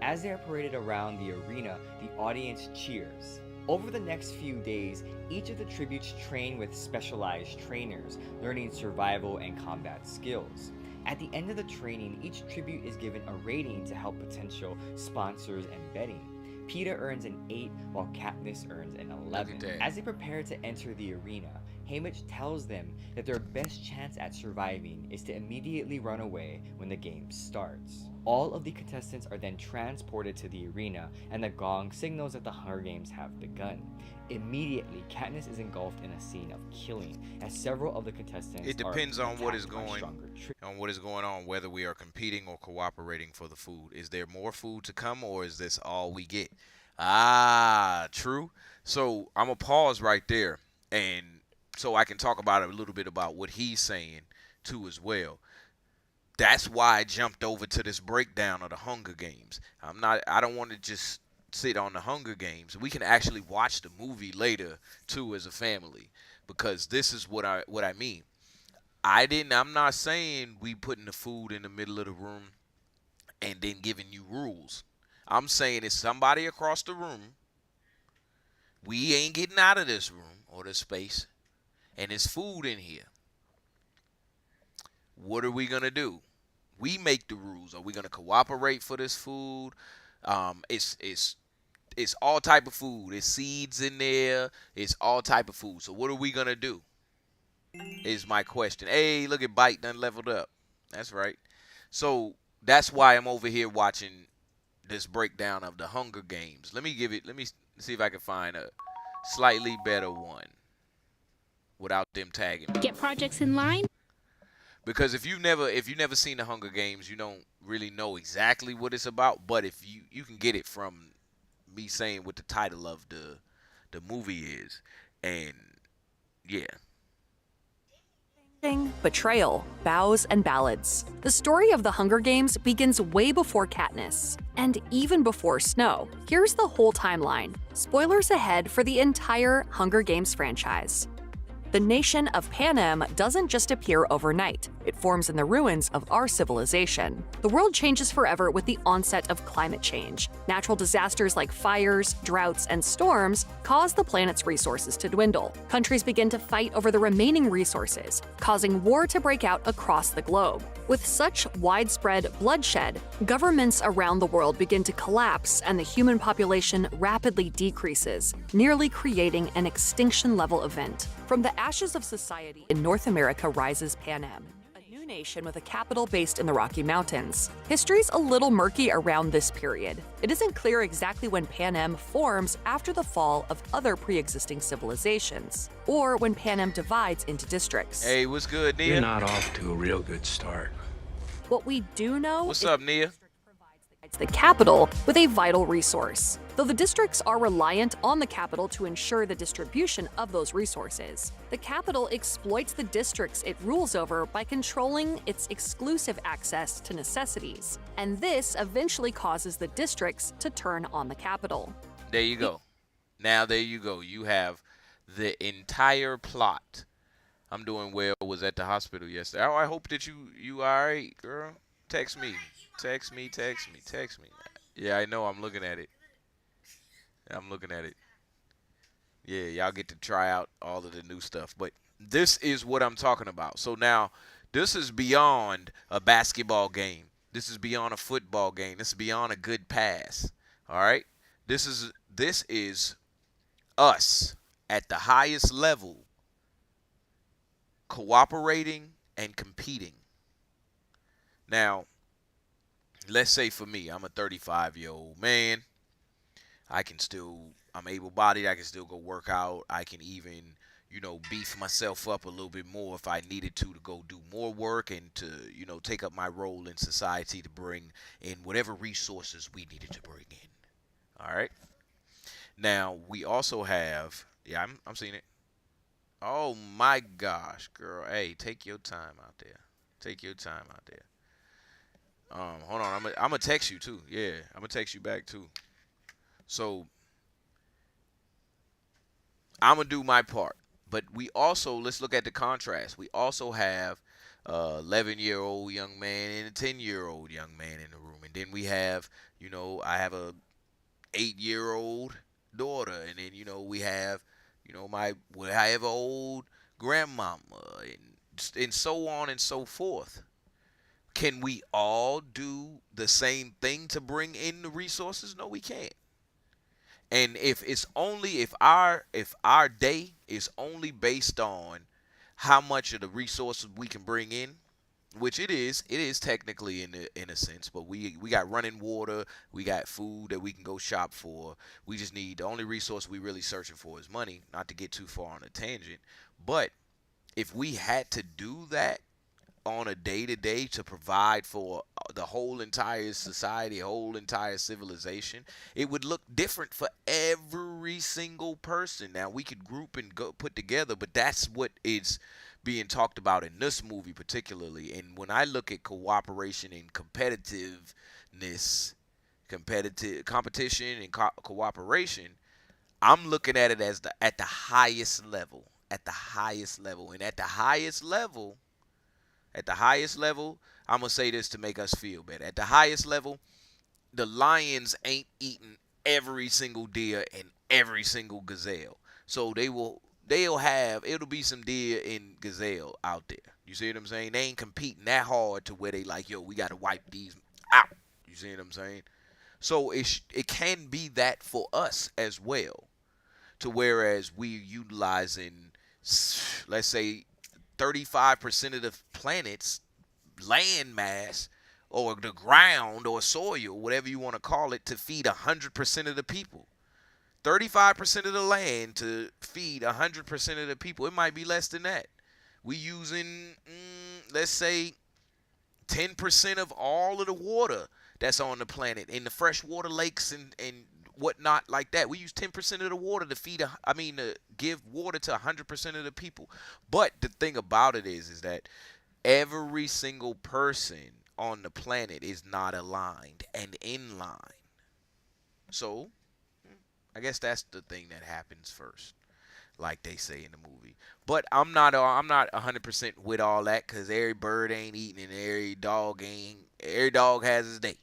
S5: As they are paraded around the arena, the audience cheers. Over the next few days, each of the tributes train with specialized trainers, learning survival and combat skills. At the end of the training, each tribute is given a rating to help potential sponsors and betting. Peeta earns an 8, while Katniss earns an 11. As they prepare to enter the arena, Haymitch tells them that their best chance at surviving is to immediately run away when the game starts. All of the contestants are then transported to the arena, and the gong signals that the Hunger Games have begun. Immediately, Katniss is engulfed in a scene of killing, as several of the contestants
S4: It depends on what is going
S5: on,
S4: whether we are competing or cooperating for the food. Is there more food to come, or is this all we get? Ah, true. So I'm gonna pause right there, and so I can talk about a little bit about what he's saying too as well. That's why I jumped over to this breakdown of the Hunger Games. I don't want to just sit on the Hunger Games. We can actually watch the movie later too as a family, because this is what I mean. I'm not saying we putting the food in the middle of the room and then giving you rules. I'm saying it's somebody across the room. We ain't getting out of this room or this space, and there's food in here. What are we gonna do? We make the rules. Are we gonna cooperate for this food? It's all type of food. It's seeds in there. It's all type of food. So what are we gonna do? Is my question. Hey, look at Bite done leveled up. That's right. So that's why I'm over here watching this breakdown of the Hunger Games. Let me see if I can find a slightly better one without them tagging me.
S6: Get projects in line.
S4: Because if you've never seen the Hunger Games, you don't really know exactly what it's about. But if you can get it from me saying what the title of the movie is, and yeah.
S7: Betrayal, vows, and ballads. The story of the Hunger Games begins way before Katniss, and even before Snow. Here's the whole timeline. Spoilers ahead for the entire Hunger Games franchise. The nation of Panem doesn't just appear overnight. It forms in the ruins of our civilization. The world changes forever with the onset of climate change. Natural disasters like fires, droughts, and storms cause the planet's resources to dwindle. Countries begin to fight over the remaining resources, causing war to break out across the globe. With such widespread bloodshed, governments around the world begin to collapse and the human population rapidly decreases, nearly creating an extinction-level event. From the ashes of society in North America rises Panem, a new nation with a capital based in the Rocky Mountains. History's a little murky around this period. It isn't clear exactly when Panem forms after the fall of other pre-existing civilizations, or when Panem divides into districts.
S4: Hey, what's good, Nia?
S8: You're not off to a real good start.
S7: What we do know
S4: What's up, Nia?
S7: It's the capital with a vital resource. Though the districts are reliant on the capital to ensure the distribution of those resources, the capital exploits the districts it rules over by controlling its exclusive access to necessities. And this eventually causes the districts to turn on the capital.
S4: There you go. Now there you go. You have the entire plot. I'm doing well. Was at the hospital yesterday. Oh, I hope that you all right, girl. Text me. Text me. Yeah, I know. I'm looking at it. Yeah, y'all get to try out all of the new stuff. But this is what I'm talking about. So now, this is beyond a basketball game. This is beyond a football game. This is beyond a good pass. All right? This is us at the highest level cooperating and competing. Now, let's say for me, I'm a 35-year-old man. I'm able-bodied. I can still go work out. I can even, beef myself up a little bit more if I needed to go do more work and to, take up my role in society to bring in whatever resources we needed to bring in. All right. Now, we also have, yeah, I'm seeing it. Oh my gosh, girl. Hey, take your time out there. Take your time out there. Hold on. I'm gonna text you too. Yeah, I'm gonna text you back too. So I'm gonna do my part. But we also, let's look at the contrast. We also have 11-year-old young man and a 10-year-old young man in the room, and then we have, I have a 8-year-old daughter, and then we have, my however old grandmama, and so on and so forth. Can we all do the same thing to bring in the resources? No, we can't. And if our day is only based on how much of the resources we can bring in, which it is technically in a sense, but we got running water, we got food that we can go shop for. We just need, the only resource we really searching for is money, not to get too far on a tangent. But if we had to do that on a day-to-day to provide for the whole entire society, whole entire civilization, it would look different for every single person. Now, we could group and go put together, but that's what is being talked about in this movie particularly. And when I look at cooperation and competitiveness, competition and cooperation, I'm looking at it as at the highest level, and at the highest level, I'm going to say this to make us feel better. At the highest level, the lions ain't eating every single deer and every single gazelle. So it'll be some deer and gazelle out there. You see what I'm saying? They ain't competing that hard to where they like, yo, we got to wipe these out. You see what I'm saying? So it can be that for us as well. To whereas we utilizing, let's say, 35% of the planet's land mass, or the ground, or soil, whatever you want to call it, to feed 100% of the people. 35% of the land to feed 100% of the people. It might be less than that. We using, let's say, 10% of all of the water that's on the planet in the freshwater lakes and whatnot like that. We use 10% of the water to to give water to 100% of the people. But the thing about it is that every single person on the planet is not aligned and in line. So I guess that's the thing that happens first, like they say in the movie. But I'm not 100% with all that, because every bird ain't eating and every dog has his day.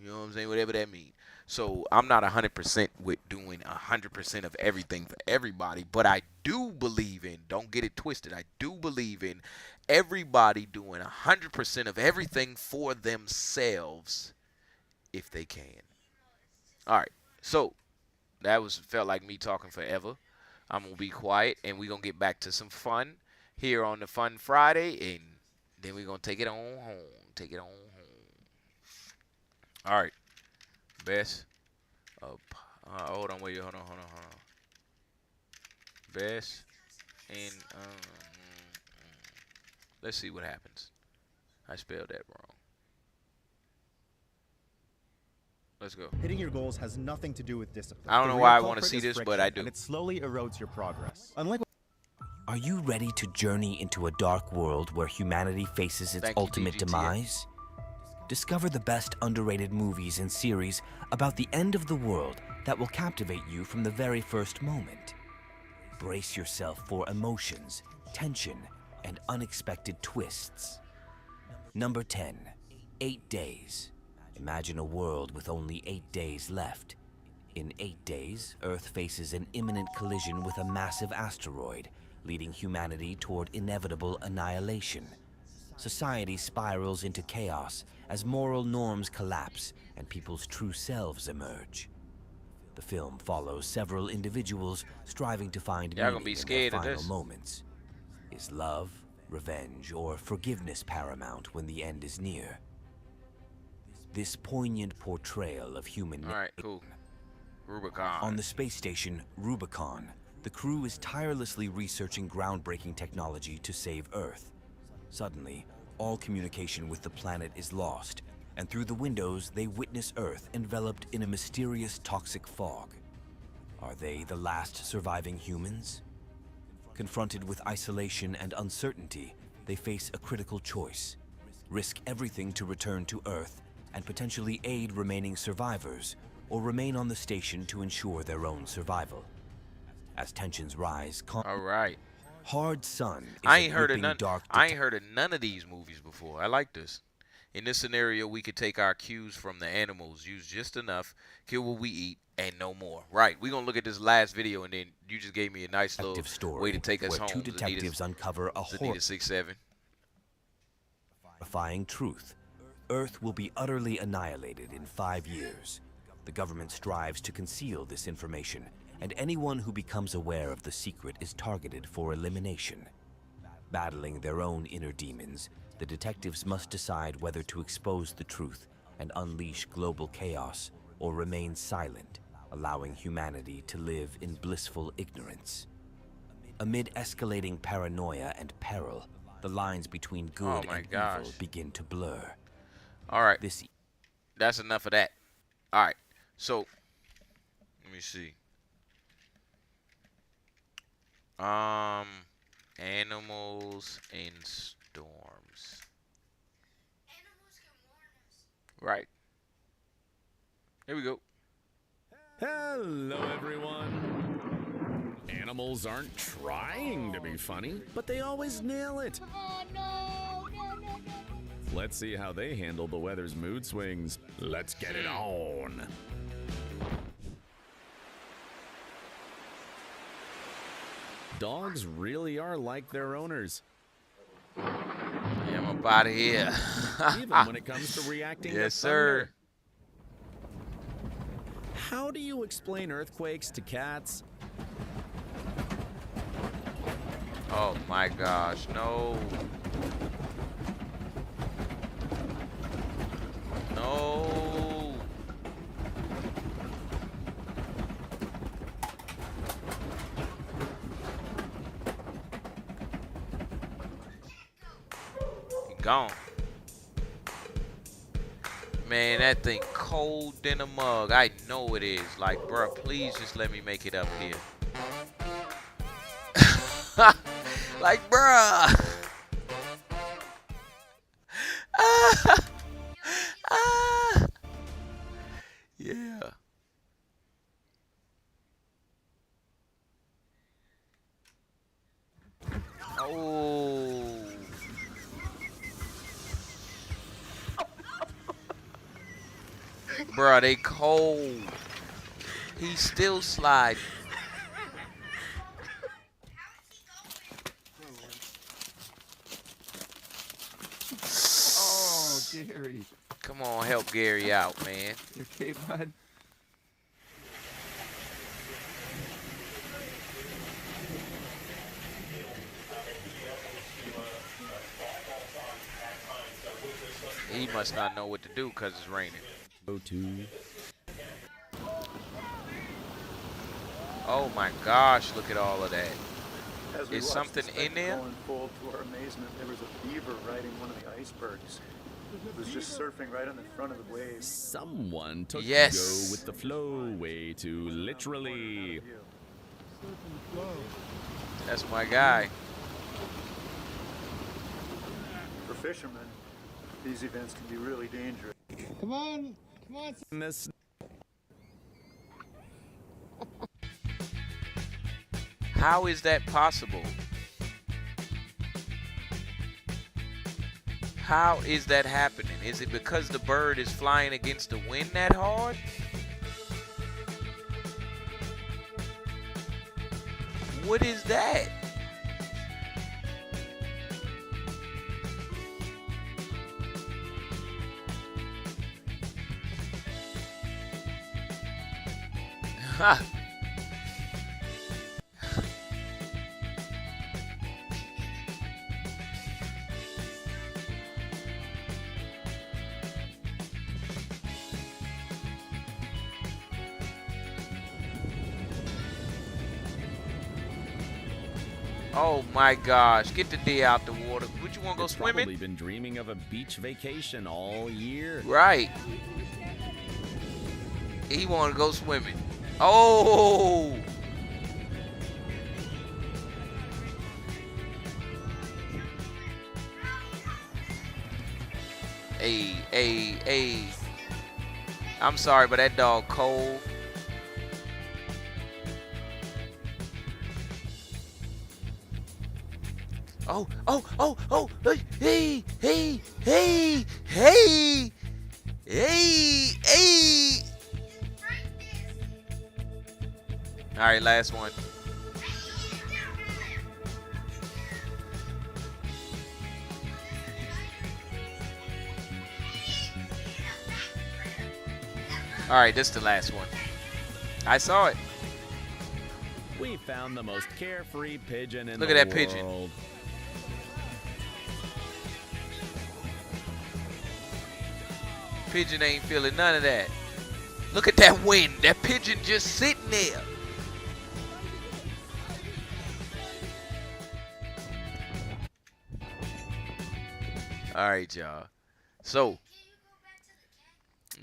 S4: You know what I'm saying? Whatever that means. So I'm not 100% with doing 100% of everything for everybody, but I do believe in, don't get it twisted, I do believe in everybody doing 100% of everything for themselves if they can. All right, so that felt like me talking forever. I'm going to be quiet, and we're going to get back to some fun here on the Fun Friday, and then we're going to take it on home. All right. Best. Hold on. Best. And let's see what happens. I spelled that wrong. Let's go.
S19: Hitting your goals has nothing to do with discipline.
S4: I don't know why I want to see this, but I do.
S19: And it slowly erodes your progress.
S6: Are you ready to journey into a dark world where humanity faces its ultimate demise? Discover the best underrated movies and series about the end of the world that will captivate you from the very first moment. Brace yourself for emotions, tension, and unexpected twists. Number 10, 8 Days. Imagine a world with only 8 days left. In 8 days, Earth faces an imminent collision with a massive asteroid, leading humanity toward inevitable annihilation. Society spirals into chaos as moral norms collapse and people's true selves emerge. The film follows several individuals striving to find meaning in their final moments. Is love, revenge, or forgiveness paramount when the end is near? This poignant portrayal of human...
S4: All right, cool. Rubicon.
S6: On the space station Rubicon, the crew is tirelessly researching groundbreaking technology to save Earth. Suddenly, all communication with the planet is lost, and through the windows they witness Earth enveloped in a mysterious toxic fog. Are they the last surviving humans? Confronted with isolation and uncertainty, they face a critical choice: risk everything to return to Earth and potentially aid remaining survivors, or remain on the station to ensure their own survival. As tensions rise,
S4: all right.
S6: Hard Sun is
S4: I ain't heard of none of these movies before. I like this. In this scenario, we could take our cues from the animals, use just enough, kill what we eat, and no more. Right. We're going to look at this last video, and then you just gave me a nice little way to take us home.
S6: Two detectives uncover a
S4: horrifying
S6: truth. Earth will be utterly annihilated in 5 years. The government strives to conceal this information, and anyone who becomes aware of the secret is targeted for elimination. Battling their own inner demons, the detectives must decide whether to expose the truth and unleash global chaos, or remain silent, allowing humanity to live in blissful ignorance. Amid escalating paranoia and peril, the lines between good and evil begin to blur.
S4: All right, that's enough of that. All right, so let me see. Animals in storms. Right. Here we go.
S9: Hello, everyone. Animals aren't trying to be funny, but they always nail it.
S13: Oh, no, no, no, no.
S9: Let's see how they handle the weather's mood swings. Let's get it on. Dogs really are like their owners.
S4: Yeah, I'm up out of here.
S9: Even when it comes to reacting to
S4: sir.
S9: How do you explain earthquakes to cats?
S4: Oh my gosh, no. No. He gone. Man, that thing cold in a mug. I know it is. Like, bruh, please just let me make it up here. Like, bruh. Yeah. Oh. Bruh, they cold. He's still sliding.
S10: Oh, Gary.
S4: Come on, help Gary out, man.
S10: You okay, bud?
S4: He must not know what to do because it's raining. Oh my gosh, look at all of that. Is something in there?
S15: Unfold, to our amazement, there was a beaver riding one of the icebergs. It was just surfing right on the front of the waves.
S9: Someone took
S4: Yes.
S9: go with the flow way too literally.
S4: That's my guy.
S15: For fishermen, these events can be really dangerous.
S13: Come on, come on.
S9: This
S4: How is that possible? How is that happening? Is it because the bird is flying against the wind that hard? What is that? Ha! Oh my gosh. Get the deer out the water. Would you want to go swimming?
S9: Probably been dreaming of a beach vacation all year.
S4: Right. He want to go swimming. Oh. Hey. I'm sorry, but that dog cold. Oh. Hey. All right, last one. All right, this is the last one. I saw it.
S9: We found the most carefree pigeon in
S4: Look
S9: the
S4: at that
S9: world.
S4: pigeon. Pigeon ain't feeling none of that. Look at that wind. That pigeon just sitting there. All right, y'all. So,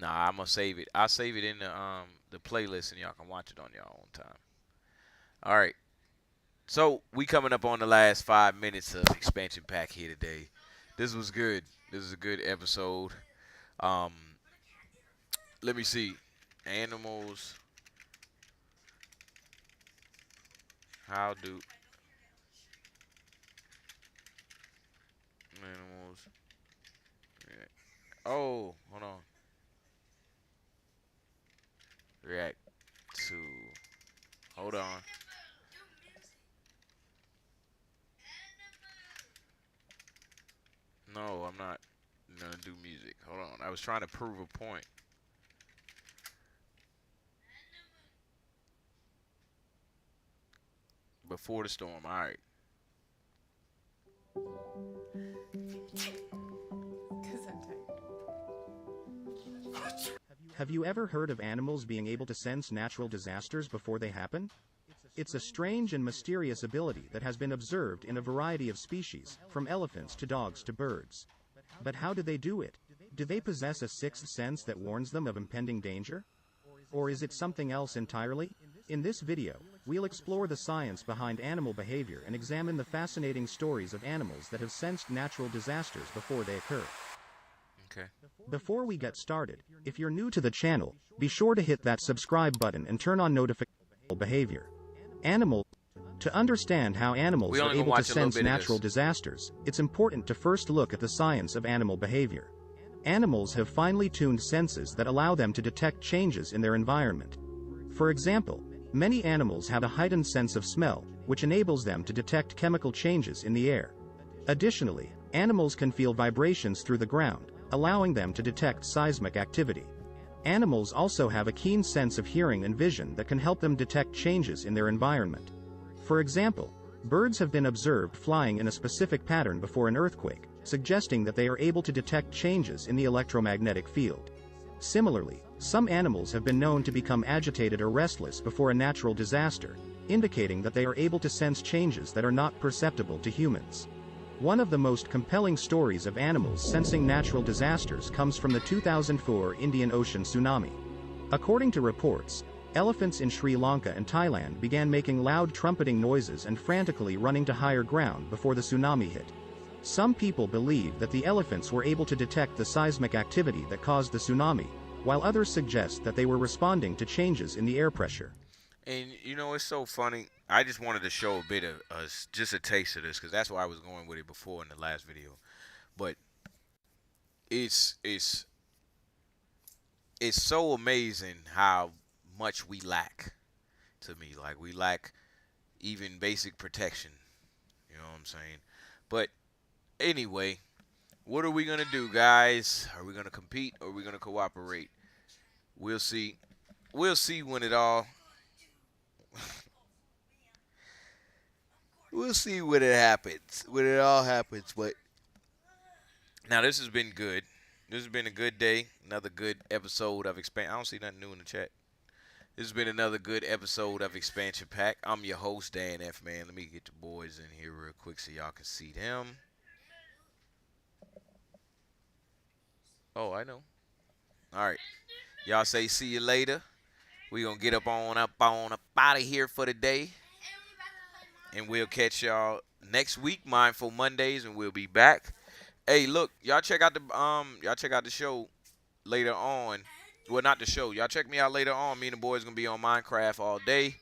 S4: nah, I'm gonna save it. I'll save it in the playlist, and y'all can watch it on your own time. All right. So we coming up on the last 5 minutes of Expansion Pack here today. This was good. This is a good episode. Let me see. Animals. How do animals react? Oh, hold on. React to. Hold on. No, I'm not gonna do music. Hold on. I was trying to prove a point. Before the storm. All right.
S11: Have you ever heard of animals being able to sense natural disasters before they happen? It's a strange and mysterious ability that has been observed in a variety of species, from elephants to dogs to birds. But how do they do it? Do they possess a sixth sense that warns them of impending danger? Or is it something else entirely? In this video, we'll explore the science behind animal behavior and examine the fascinating stories of animals that have sensed natural disasters before they occur.
S4: Okay.
S11: Before we get started, if you're new to the channel, be sure to hit that subscribe button and turn on notification behavior. To understand how animals are able to sense natural disasters, it's important to first look at the science of animal behavior. Animals have finely tuned senses that allow them to detect changes in their environment. For example, many animals have a heightened sense of smell, which enables them to detect chemical changes in the air. Additionally, animals can feel vibrations through the ground, allowing them to detect seismic activity. Animals also have a keen sense of hearing and vision that can help them detect changes in their environment. For example, birds have been observed flying in a specific pattern before an earthquake, suggesting that they are able to detect changes in the electromagnetic field. Similarly, some animals have been known to become agitated or restless before a natural disaster, indicating that they are able to sense changes that are not perceptible to humans. One of the most compelling stories of animals sensing natural disasters comes from the 2004 Indian Ocean tsunami. According to reports, elephants in Sri Lanka and Thailand began making loud trumpeting noises and frantically running to higher ground before the tsunami hit. Some people believe that the elephants were able to detect the seismic activity that caused the tsunami, while others suggest that they were responding to changes in the air pressure.
S4: And you know, it's so funny. I just wanted to show a bit of just a taste of this, because that's why I was going with it before in the last video. But it's so amazing how much we lack. To me, like, we lack even basic protection. You know what I'm saying? But anyway, what are we gonna do, guys? Are we gonna compete or are we gonna cooperate? We'll see. We'll see when it all. We'll see when it happens. When it all happens. But now this has been good. This has been a good day. Another good episode of Expand. I don't see nothing new in the chat. This has been another good episode of Expansion Pack. I'm your host, Dan F. Man. Let me get the boys in here real quick so y'all can see them. Oh, I know. All right. Y'all say see you later. We gonna get up out of here for the day. And we'll catch y'all next week, Mindful Mondays, and we'll be back. Hey, look, y'all check out the show later on. Well, not the show. Y'all check me out later on. Me and the boys gonna be on Minecraft all day.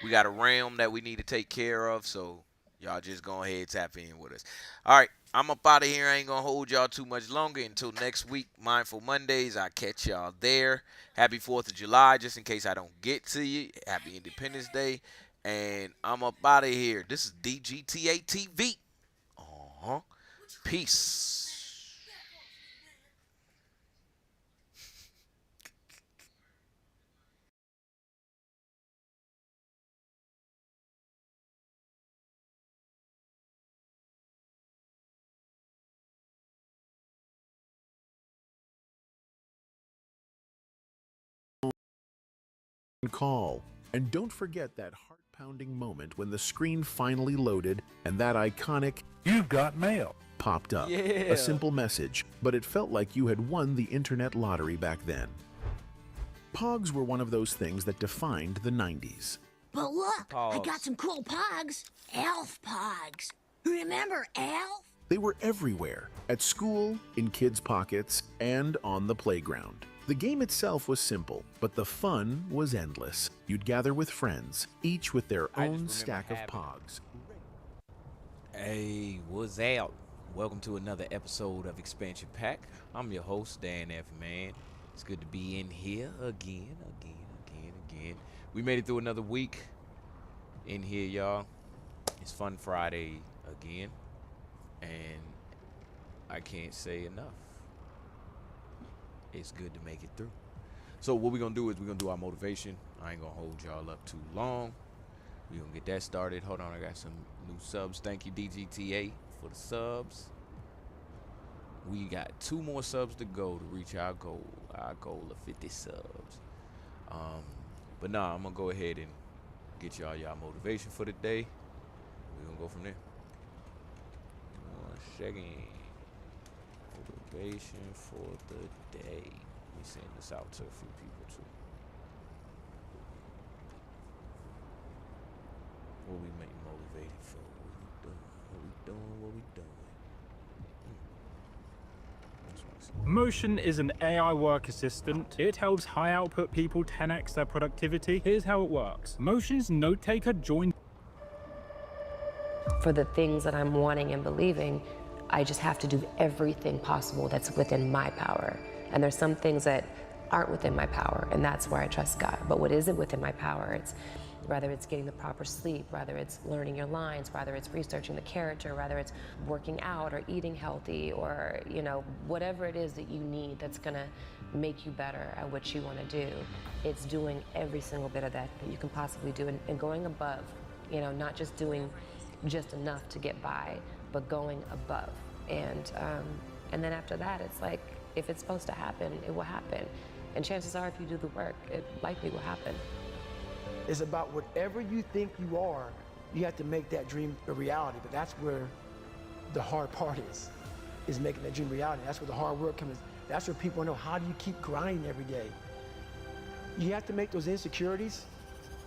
S4: We got a realm that we need to take care of, so y'all just go ahead and tap in with us. All right, I'm up out of here. I ain't gonna hold y'all too much longer. Until next week, Mindful Mondays. I'll catch y'all there. Happy 4th of July, just in case I don't get to you. Happy Independence Day. And I'm up out of here. This is DGTA TV. Peace.
S14: Call. And don't forget that heart-pounding moment when the screen finally loaded and that iconic "You've got mail" popped up.
S18: Yeah.
S14: A simple message, but it felt like you had won the internet lottery back then. Pogs were one of those things that defined the 90s.
S20: But look, I
S14: Pogs.
S20: got some cool pogs. Elf pogs. Remember Elf?
S14: They were everywhere, at school, in kids' pockets, and on the playground. The game itself was simple, but the fun was endless. You'd gather with friends, each with their own stack of pogs.
S4: Hey, what's out? Welcome to another episode of Expansion Pack. I'm your host, Dan F. Man. It's good to be in here again. We made it through another week in here, y'all. It's Fun Friday again, and I can't say enough. It's good to make it through. So what we're going to do is we're going to do our motivation. I ain't going to hold y'all up too long. We're going to get that started. Hold on, I got some new subs. Thank you, DGTA, for the subs. We got 2 more subs to go to reach our goal of 50 subs. But nah, I'm going to go ahead and get y'all motivation for the day. We're going to go from there. 1 second. Motivation for the day. Let me send this out to a few people too. What we make motivated for? What we doing?
S24: Motion is an AI work assistant. It helps high output people 10x their productivity. Here's how it works. Motion's note taker joins.
S25: For the things that I'm wanting and believing, I just have to do everything possible that's within my power. And there's some things that aren't within my power, and that's where I trust God. But what isn't within my power, it's whether it's getting the proper sleep, whether it's learning your lines, whether it's researching the character, whether it's working out or eating healthy, or whatever it is that you need that's gonna make you better at what you wanna do. It's doing every single bit of that you can possibly do, and going above, not just doing just enough to get by, but going above. And then after that, it's like, if it's supposed to happen, it will happen. And chances are, if you do the work, it likely will happen.
S26: It's about whatever you think you are, you have to make that dream a reality. But that's where the hard part is making that dream a reality. That's where the hard work comes. That's where people know, how do you keep grinding every day? You have to make those insecurities,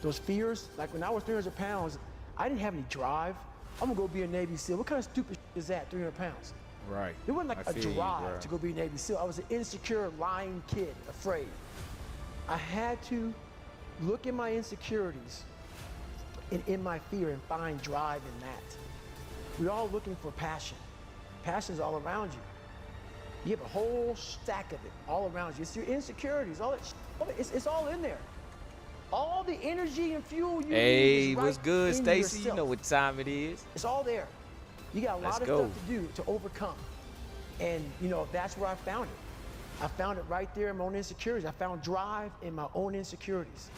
S26: those fears. Like when I was 300 pounds, I didn't have any drive. I'm gonna go be a Navy SEAL. What kind of stupid is that, 300 pounds?
S4: Right.
S26: It wasn't like a drive to go be a Navy SEAL. I was an insecure, lying kid, afraid. I had to look at my insecurities and in my fear and find drive in that. We're all looking for passion. Passion's all around you. You have a whole stack of it all around you. It's your insecurities, all that it's all in there. All the energy and fuel you need is right
S4: what's good,
S26: in
S4: Stacy?
S26: yourself.
S4: You know what time it is.
S26: It's all there. You got a lot of stuff to do to overcome. And that's where I found it. I found it right there in my own insecurities. I found drive in my own insecurities.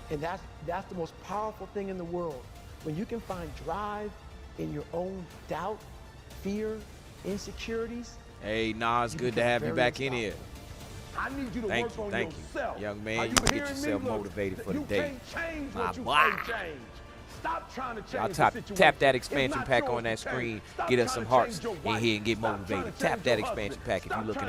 S26: And that's the most powerful thing in the world. When you can find drive in your own doubt, fear, insecurities.
S4: Hey, Nas, good to have you back in here.
S16: I need you to
S4: Thank
S16: work
S4: you,
S16: on
S4: thank
S16: yourself.
S4: you. Young
S16: Are
S4: man, you can get yourself
S16: Look,
S4: motivated for the
S16: you
S4: day.
S16: can't change
S4: My
S16: what you
S4: boy.
S16: can't change. Stop trying to change
S4: Y'all
S16: the
S4: tap
S16: situation.
S4: that
S16: It's
S4: expansion
S16: not
S4: pack
S16: yours
S4: on that
S16: to change.
S4: screen.
S16: Stop
S4: Get us
S16: trying
S4: some
S16: to
S4: hearts
S16: change your
S4: in
S16: wife.
S4: here and get
S16: Stop trying to
S4: motivated.
S16: change
S4: Tap that
S16: your
S4: expansion
S16: husband.
S4: pack if you're
S16: Stop
S4: looking